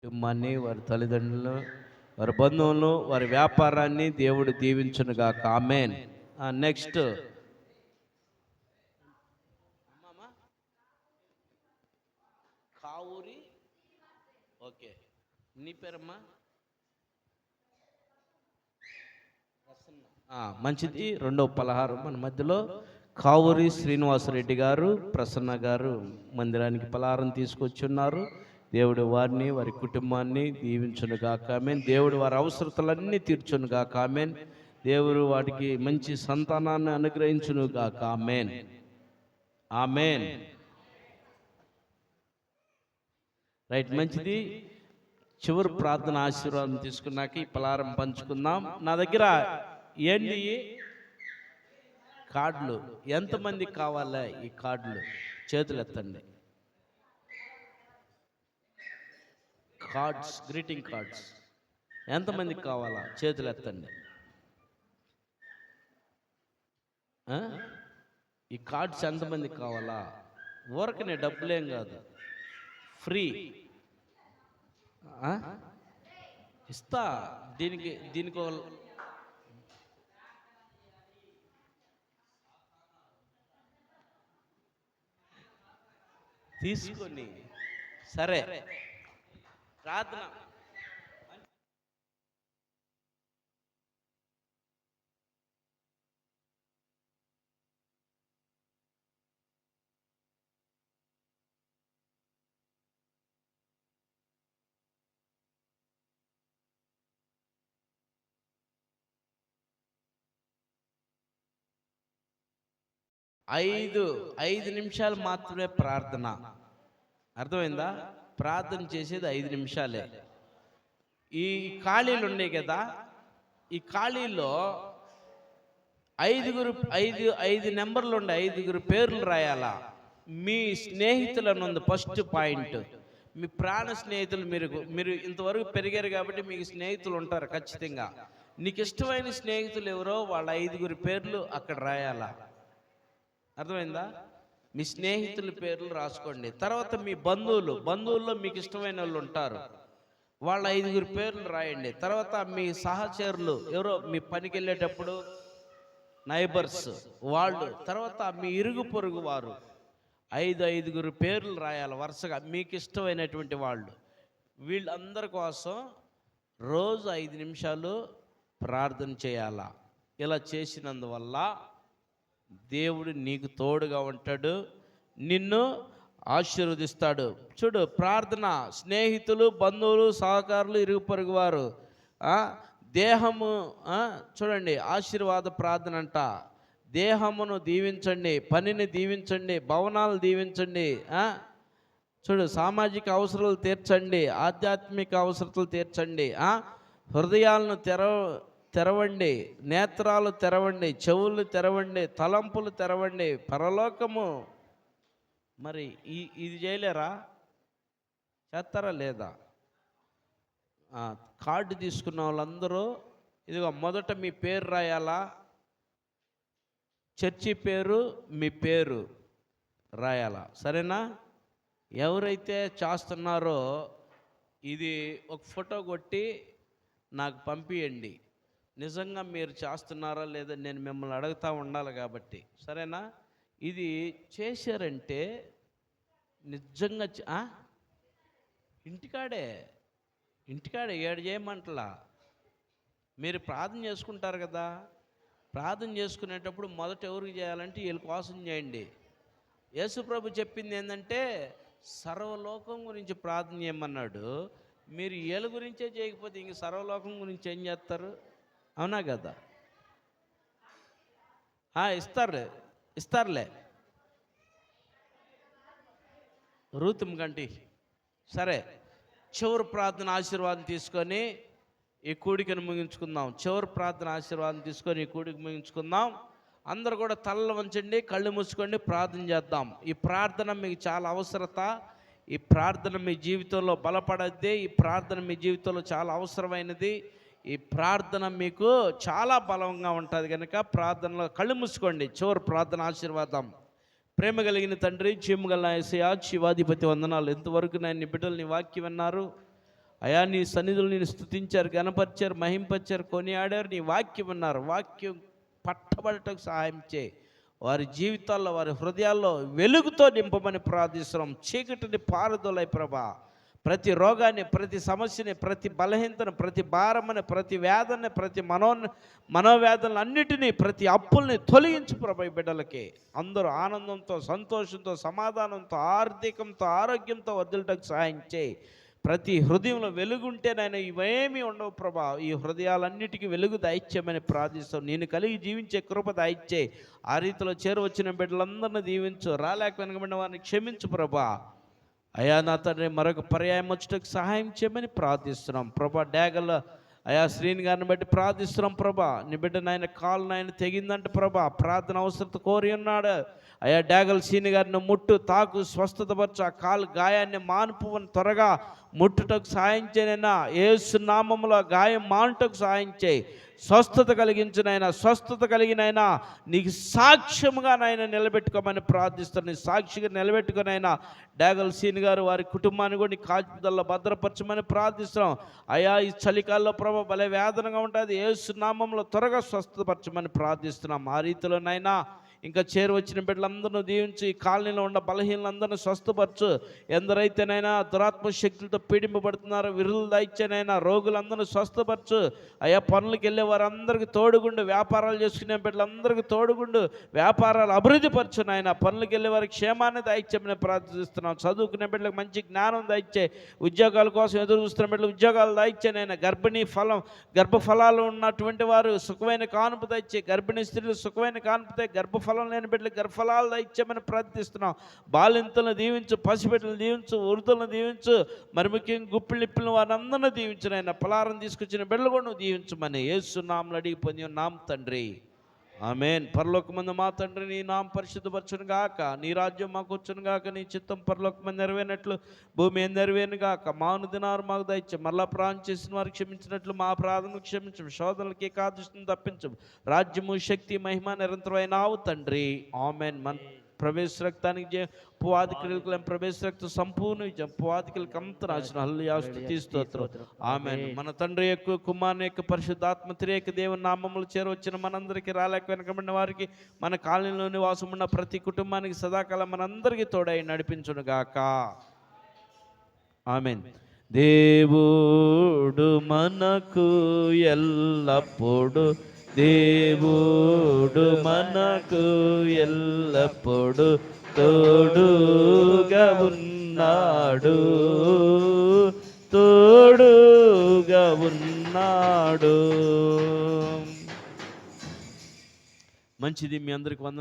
కుటుంబాన్ని, వారి తల్లిదండ్రులను, వారి బంధువులను, వారి వ్యాపారాన్ని దేవుడు దీవించునుగాక. ఆమేన్. నెక్స్ట్ కావూరి. ఓకే, నీ పేరమ్మా? మంచిది. రెండవ పలహారం మన మధ్యలో కావూరి శ్రీనివాసరెడ్డి గారు, ప్రసన్న గారు మందిరానికి పలహారం తీసుకొచ్చున్నారు. దేవుడు వారిని, వారి కుటుంబాన్ని దీవించునుగాక. ఆమేన్. దేవుడు వారి అవసరతలన్నీ తీర్చునుగాక. ఆమేన్. దేవుడు వాటికి మంచి సంతానాన్ని అనుగ్రహించునుగాక. ఆమేన్. ఆమేన్. రైట్, మంచిది. చివరి ప్రార్థన ఆశీర్వాదం తీసుకున్నాక ఈ పలహారం పంచుకుందాం. నా దగ్గర ఏంటి కార్డులు, ఎంతమందికి కావాలా ఈ కార్డులు? చేతులు ఎత్తండి. కార్డ్స్, గ్రీటింగ్ కార్డ్స్ ఎంతమందికి కావాలా? చేతులు ఎత్తండి. ఈ కార్డ్స్ ఎంతమందికి కావాలా? ఊరకనే, డబ్బులేం కాదు, ఫ్రీ ఇస్తా. దీనికి తీసుకొని సరే ప్రార్థన. ఐదు నిమిషాలు మాత్రమే ప్రార్థన. అర్థమైందా? ప్రార్థన చేసేది 5 నిమిషాలే. ఈ ఖాళీలు ఉన్నాయి కదా, ఈ ఖాళీలో ఐదు నెంబర్లు ఉండే 5 పేర్లు రాయాలా. మీ స్నేహితులను ఉంది ఫస్ట్ పాయింట్. మీ ప్రాణ స్నేహితులు, మీరు ఇంతవరకు పెరిగారు కాబట్టి మీకు స్నేహితులు ఉంటారు ఖచ్చితంగా. నీకు ఇష్టమైన స్నేహితులు ఎవరో వాళ్ళ 5 పేర్లు అక్కడ రాయాలా. అర్థమైందా? మీ స్నేహితుల పేర్లు రాసుకోండి. తర్వాత మీ బంధువుల్లో మీకు ఇష్టమైన వాళ్ళు ఉంటారు, వాళ్ళ 5 పేర్లు రాయండి. తర్వాత మీ సహచరులు ఎవరో, మీ పనికి వెళ్ళేటప్పుడు నైబర్స్ వాళ్ళు. తర్వాత మీ ఇరుగు పొరుగు వారు 5 పేర్లు రాయాలి వరుసగా, మీకు ఇష్టమైనటువంటి వాళ్ళు. వీళ్ళందరి కోసం రోజు 5 నిమిషాలు ప్రార్థన చేయాలా. ఇలా చేసినందువల్ల దేవుడు నీకు తోడుగా ఉంటాడు, నిన్ను ఆశీర్వదిస్తాడు. చూడు, ప్రార్థన స్నేహితులు, బంధువులు, సహకారులు, ఇరుగు పొరుగు వారు, దేహము. చూడండి, ఆశీర్వాద ప్రార్థన అంట. దేహమును దీవించండి, పనిని దీవించండి, భవనాలు దీవించండి. చూడు, సామాజిక అవసరాలు తీర్చండి, ఆధ్యాత్మిక అవసరాలు తీర్చండి. హృదయాలను తెరవండి, నేత్రాలు తెరవండి, చెవులు తెరవండి, తలంపులు తెరవండి, పరలోకము. మరి ఇది చేయలేరా? చేస్తారా లేదా? కార్డు తీసుకున్న వాళ్ళందరూ ఇదిగో మొదట మీ పేరు రాయాలా, చర్చి పేరు, మీ పేరు రాయాలా. సరేనా? ఎవరైతే చేస్తున్నారో ఇది ఒక ఫోటో కొట్టి నాకు పంపియండి. నిజంగా మీరు చేస్తున్నారా లేదా నేను మిమ్మల్ని అడుగుతూ ఉండాలి కాబట్టి. సరేనా? ఇది చేశారంటే నిజంగా ఇంటికాడే ఏడు చేయమంటలా. మీరు ప్రార్థన చేసుకుంటారు కదా, ప్రార్థన చేసుకునేటప్పుడు మొదట ఎవరికి చేయాలంటే వీళ్ళ కోసం చేయండి. యేసుప్రభు చెప్పింది ఏంటంటే సర్వలోకం గురించి ప్రార్థన చేయమన్నాడు. మీరు వీళ్ళ గురించే చేయకపోతే ఇంక సర్వలోకం గురించి ఏం చేస్తారు? అవునా కదా? ఇస్తారులే రూతుమ్ గంటి. సరే, చివరి ప్రార్థన ఆశీర్వాదం తీసుకొని ఈ కూడికను ముగించుకుందాం. చివరి ప్రార్థన ఆశీర్వాదం తీసుకొని ఈ కూడికి ముగించుకుందాం. అందరూ కూడా తలలు వంచండి, కళ్ళు మూసుకోండి, ప్రార్థన చేద్దాం. ఈ ప్రార్థన మీకు చాలా అవసరత. ఈ ప్రార్థన మీ జీవితంలో బలపడద్ది. ఈ ప్రార్థన మీ జీవితంలో చాలా అవసరమైనది. ఈ ప్రార్థన మీకు చాలా బలంగా ఉంటుంది కనుక ప్రార్థనలో కళ్ళు మూసుకోండి. చివరి ప్రార్థన ఆశీర్వాదం. ప్రేమ కలిగిన తండ్రి, జీవము గల యేసయ్యా, జీవాధిపతి వందనాలు. ఎంతవరకు నేను బిడ్డలు నీ వాక్యం విన్నారు. అయా నీ సన్నిధులు నేను స్తుతించారు, గణపరిచారు, మహింపరిచారు, కొనియాడారు, నీ వాక్యం అన్నారు. వాక్యం పట్టబడటకు సహాయం చేయి. వారి జీవితాల్లో, వారి హృదయాల్లో వెలుగుతో నింపమని ప్రార్థిస్తున్నాం. చీకటిని పారదోలై ప్రభా, ప్రతి రోగాన్ని, ప్రతి సమస్యని, ప్రతి బలహీనతను, ప్రతి భారమని, ప్రతి వేదనని, ప్రతి మనోవేదనలు అన్నిటినీ, ప్రతి అప్పుల్ని తొలగించు ప్రభా. ఈ బిడ్డలకి అందరూ ఆనందంతో, సంతోషంతో, సమాధానంతో, ఆర్థికంతో, ఆరోగ్యంతో వర్ధిల్లటకు సహాయం చేయి. ప్రతి హృదయంలో వెలుగుంటేనైనా ఇవేమీ ఉండవు ప్రభా. ఈ హృదయాలన్నిటికీ వెలుగు దయచేయమని ప్రార్థిస్తాం. నేను కలిగి జీవించే కృప దయచే. ఆ రీతిలో చేరువచ్చిన బిడ్డలందరినీ దీవించు, రాలేక వెనకబడిన వారిని క్షమించు ప్రభా. అయా నా తండ్రి, మరొక పర్యాయం వచ్చేటకు సహాయం చేయమని ప్రార్థిస్తున్నాం ప్రభా. డాగల అయా శ్రీని గారిని బట్టి ప్రార్థిస్తున్నాం ప్రభా. నీ బిడ్డ నాయన కాలు నాయన తెగిందంట ప్రభా, ప్రార్థన అవసరత కోరి ఉన్నాడు. అయా డాగల్ సీని గారిని ముట్టు, తాకు, స్వస్థతపరచు, ఆ కాలు గాయాన్ని మానుపుని త్వరగా ముట్టుటకు సహాయం చేయనైనా. యేసు నామములో గాయం మానుటకు సహాయం చేయి. స్వస్థత కలిగించినైనా, స్వస్థత కలిగినైనా నీకు సాక్ష్యముగా నాయన నిలబెట్టుకోమని ప్రార్థిస్తాను. నీ సాక్షిగా నిలబెట్టుకునైనా డాగల్ సీన్ గారు వారి కుటుంబాన్ని కూడా నీ కాపుదల్లో భద్రపరచమని ప్రార్థిస్తున్నాం. అయా ఈ చలికాలంలో ప్రభు భలే వేదనగా ఉంటుంది. యేసు నామంలో త్వరగా స్వస్థపరచమని ప్రార్థిస్తున్నాం. ఆ రీతిలోనైనా ఇంకా చేరువచ్చిన బిడ్డలందరూ దీవించి, ఈ కాలనీలో ఉన్న బలహీనలందరినీ స్వస్థపరచు. ఎందరైతేనైనా దురాత్మ శక్తులతో పీడింపబడుతున్నారో విరులు దయచేనైనా రోగులందరూ స్వస్థపరచు. అయ్యా పనులకు వెళ్ళే వారందరికీ తోడుగుండు, వ్యాపారాలు చేసుకునే బిడ్డలందరికీ తోడుగుండు, వ్యాపారాలు అభివృద్ధి పరచు నాయన. పనులకు వెళ్ళే వారికి క్షేమాన్ని దయచేయమని ప్రార్థిస్తున్నాం. చదువుకునే బిడ్డలకు మంచి జ్ఞానం దయచే. ఉద్యోగాల కోసం ఎదురు చూస్తున్న బిడ్డలు ఉద్యోగాలు దయచేనైనా. గర్భఫలాలు ఉన్నటువంటి వారు సుఖమైన కానుపు దయచే. గర్భిణీ స్త్రీలు సుఖమైన కానుపుతే, గర్భఫలం లేని బిడ్డలు గర్భఫలాలు దయచేయమని ప్రార్థిస్తున్నాం. బాలింతలను దీవించు, పసిబిడ్డలను దీవించు, వృద్ధులను దీవించు, మరి ముఖ్యంగా గుప్పిళ్ళు నిప్పిన వారందరినీ దీవించునైనా. పలారం తీసుకొచ్చిన బిడ్డలు కూడా నువ్వు దీవించమని యేసు నామములో అడిగి పొంది ఉన్నాం తండ్రి, ఆమేన్. పరలోకమందు మా తండ్రి, నీ నామం పరిశుద్ధపరచును గాక, నీ రాజ్యం మాకు వచ్చును గాక, నీ చిత్తం పరలోకమందు నెరవేరినట్లు భూమి నెరవేరును గాక. మాను దినారు మాకు దయచే. మళ్ళా ప్రాణం చేసిన వారికి క్షమించినట్లు మా ప్రార్థనలు క్షమించు. శోధనలకి ఏకాదృష్టిని తప్పించు. రాజ్యము, శక్తి, మహిమ నిరంతరమైనావు తండ్రి, ఆమేన్. మన ప్రవేశ రక్తానికి పువాది క్రియలకు ప్రవేశ రక్తం సంపూర్ణ విజయం. పువాదికలకు అంత రాసిన హల్లెలూయా స్తుతి స్తోత్రం, ఆమేన్. మన తండ్రి యొక్క, కుమారుని యొక్క, పరిశుద్ధాత్మ త్రియేక దేవుని నామములు చేరవచ్చిన మనందరికీ, రాలేక వెనకబడిన వారికి, మన కాలనీలో నివాసం ఉన్న ప్రతి కుటుంబానికి సదాకాలం మనందరికీ తోడై నడిపించును గాక, ఆమేన్. దేవుడు మనకు ఎల్లప్పుడు, దేవుడు మనకు ఎల్లప్పుడు తోడుగా ఉన్నాడు, తోడుగా ఉన్నాడు. మంచిది. మీ అందరికి వందనాలు.